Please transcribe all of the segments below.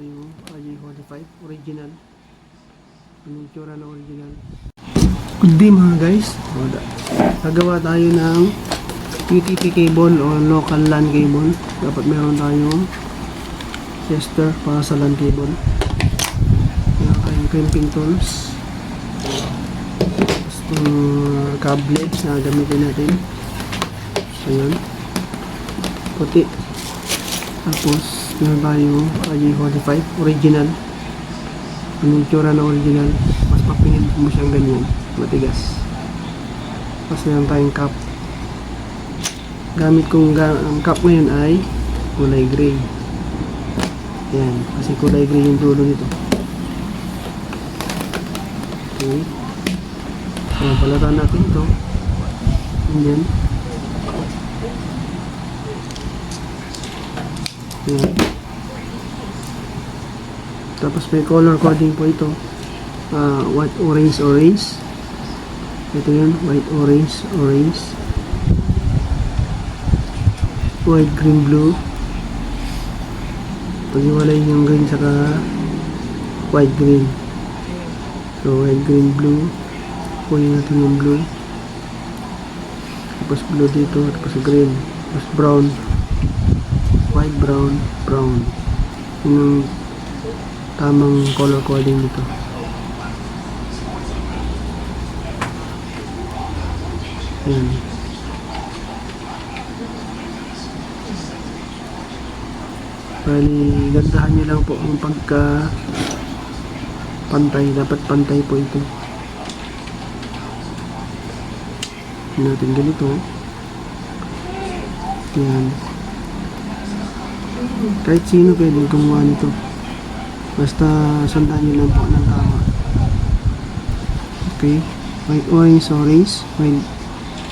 yung RJ45 original. Yung itsura na original. Good day mga guys. Gagawa tayo ng UTP cable o local LAN cable. Dapat meron tayong tester para sa LAN cable. Meron tayong crimping tools. Tapos kable na gamitin natin. Ayan. Puti. Tapos meron tayong RJ45 original. Yung itsura na original. Mas papingin mo siyang ganyan. Matigas. Tapos meron tayong cup. Gamit kong cup ngayon ay kulay gray. Ayan. Kasi kulay gray yung dulo nito. Okay. So, palataan natin ito. Ayan. Ayan. Tapos may color coding po ito. White, orange, orange. Ito yun. White, orange, orange. White, green, blue. Pag-iwalay yung green saka white, green. So, white, green, blue. Kunin natin yung blue. Tapos blue dito. Tapos green. Tapos brown. White, brown, brown. Yung tamang color coding dito. Ayan. Bali, gandahan nyo lang po ang pagka pantay. Dapat pantay po ito. Natin ganito. Ayan. Kahit sino pwede gumawa nito. Basta sundan nyo lang po ng tama. Okay. White, orange, orange. White,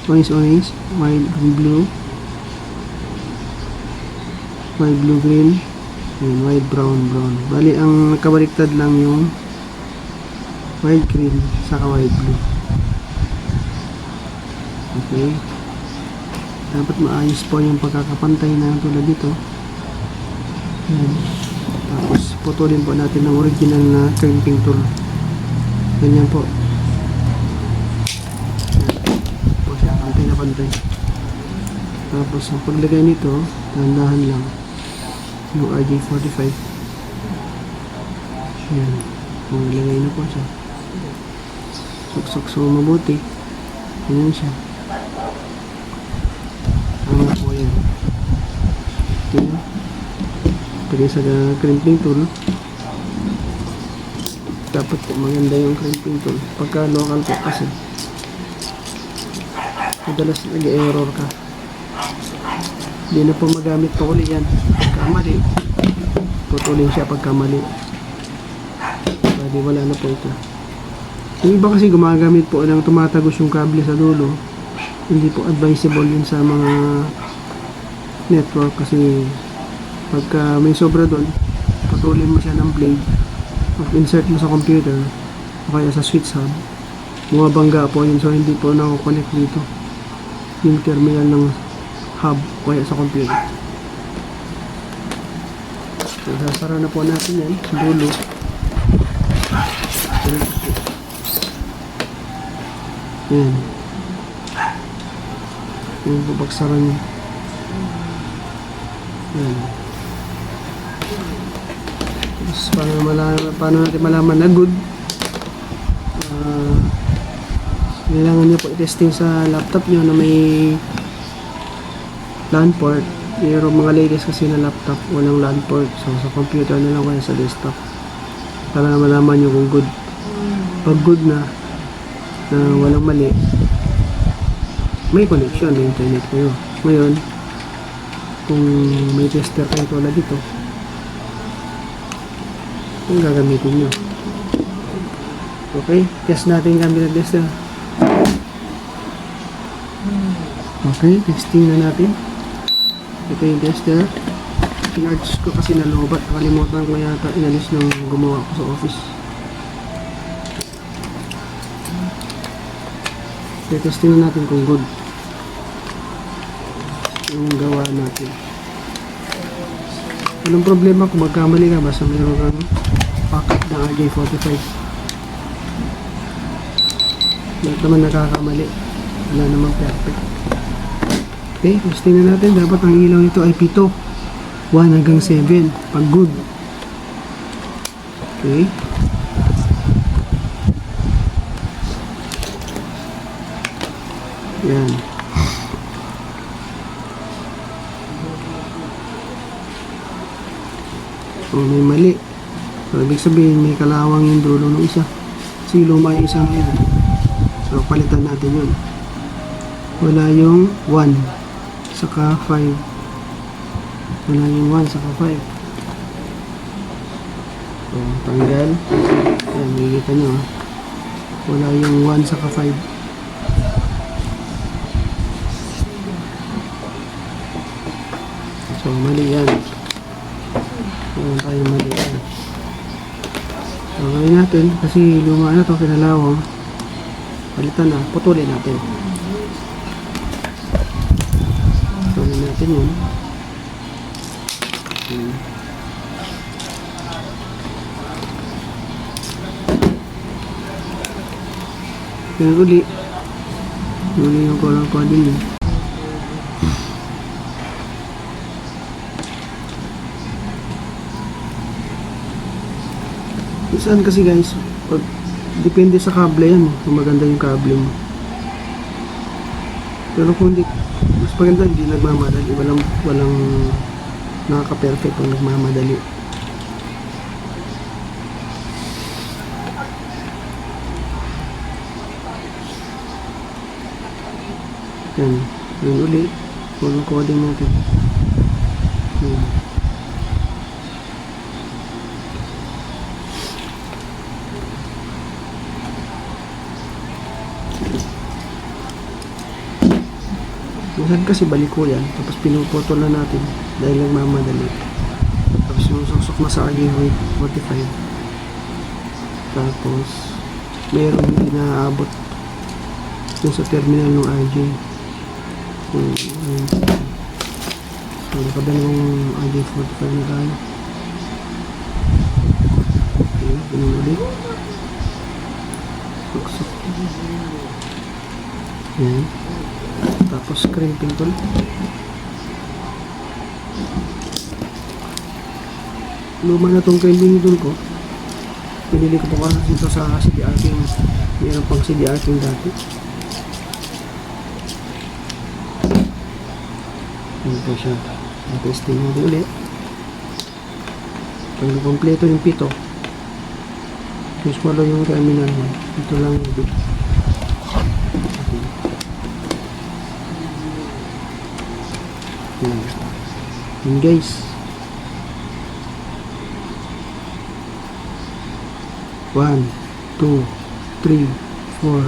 orange, orange. White, blue. White, blue, green. Ayan, white, brown, brown. Bali, ang nakabaliktad lang yung white, green, saka white, blue. Okay. Dapat maayos po yung pagkakapantay na tulad dito. Ayan. Tapos putulin po natin ng original na crimping tool. Ganyan po. Ayan po siya, pantay na pantay. Tapos ang paglagay nito, dahan-dahan lang yung RJ45. Ayan, maglagay na po siya. Suksok so mabuti. Ganyan siya. Tama po yan. Okay. Pwede sa crimping tool. Dapat po maganda yung crimping tool. Pagka local po kasi madalas nag-error ka. Hindi na po magamit po ulit yan. Pagka mali, putulin siya pagka mali. Pwede wala na po ito. Yung iba kasi gumagamit po ng tumatagos yung kable sa dulo. Hindi po advisable yun sa mga network kasi pagka may sobra doon, putulin mo siya ng blade, mag-insert mo sa computer o kaya sa switch hub, bumabangga po yun. So hindi po nako-connect dito yung terminal ng hub o kaya sa computer. So sasara na po natin yan sa dulo. Yan. Yung bubagsaran niya. Yan. Tapos paano natin malaman na good? Kailangan nyo po i-testing sa laptop nyo na may LAN port. Pero mga ladies kasi na laptop walang LAN port. So sa computer na lang kaya sa desktop. Para malaman nyo kung good. Pag good na walang mali, may connection, may internet kayo. Ngayon, kung may tester kayo tulad dito, kung gagamitin nyo. Okay, test natin gamit ng tester. Okay, testing na natin. Ito yung tester. Pinarge ko kasi nalobat. Kalimutan ko yata inalis nung gumawa ko sa office. Okay, testing na natin kung good yung gawa natin. Walang problema kung magkamali ka, basta mayroon kang packet ng RJ45. Lahat naman nakakamali. Wala namang perfect. Okay, testing na natin. Dapat ang ilaw nito ay 7. 1 hanggang 7. Pag good. Okay. Yan. So, may mali. So, ibig sabihin, may kalawang yung dulo ng isa. Kasi luma yung isang yun. So, palitan natin yun. Wala yung 1 saka 5. Wala yung 1 saka 5. So, tanggal. Ayan, makikita nyo ha. Wala yung 1 saka 5. So, mali yan. Ayan tayo mali yan. So, gawin natin. Kasi luma na ito, kinalawang. Palitan na. Putulin natin. Putulin natin yun. Ayan. Yan uli. Uli yung color coding yun. Saan kasi guys, pag, depende sa kable yan, kung maganda yung kable mo. Pero kung hindi, mas maganda hindi nagmamadali, walang nakaka-perfect kung nagmamadali. Yan, yun uli, color coding natin. Yan. Minsan kasi baliko yan, tapos pinuputol na natin dahil nagmamadali. Tapos yung susok na sa RJ45. Tapos meron hindi naaabot yung sa terminal ng RJ. So nakadalawang RJ45 na tayo. Okay, ganun ulit. Susok. Yan. Tapos crimping tool. Luma na tong crimping tool ko. Pinili ko po kasi dito sa CDR King. Meron pang CDR King dati. Ano po siya. Testing natin ulit. Pag kompleto yung 7. Use mo lang yung terminal mo. Ito lang yung big. Yun guys, 1, 2, 3, 4,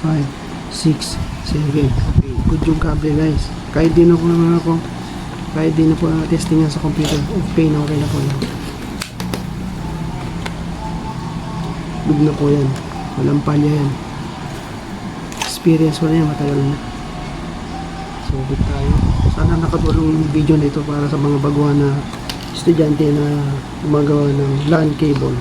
5, 6, 7. Good yung kable guys. Kahit di na po testingan sa computer, okay na po yan. Good na po yan. Walang palya yan. Experience ko na yan, matagal na. So, good tayo. Sana nakatulong yung video na ito para sa mga baguhan na estudyante na gumagawa ng LAN cable.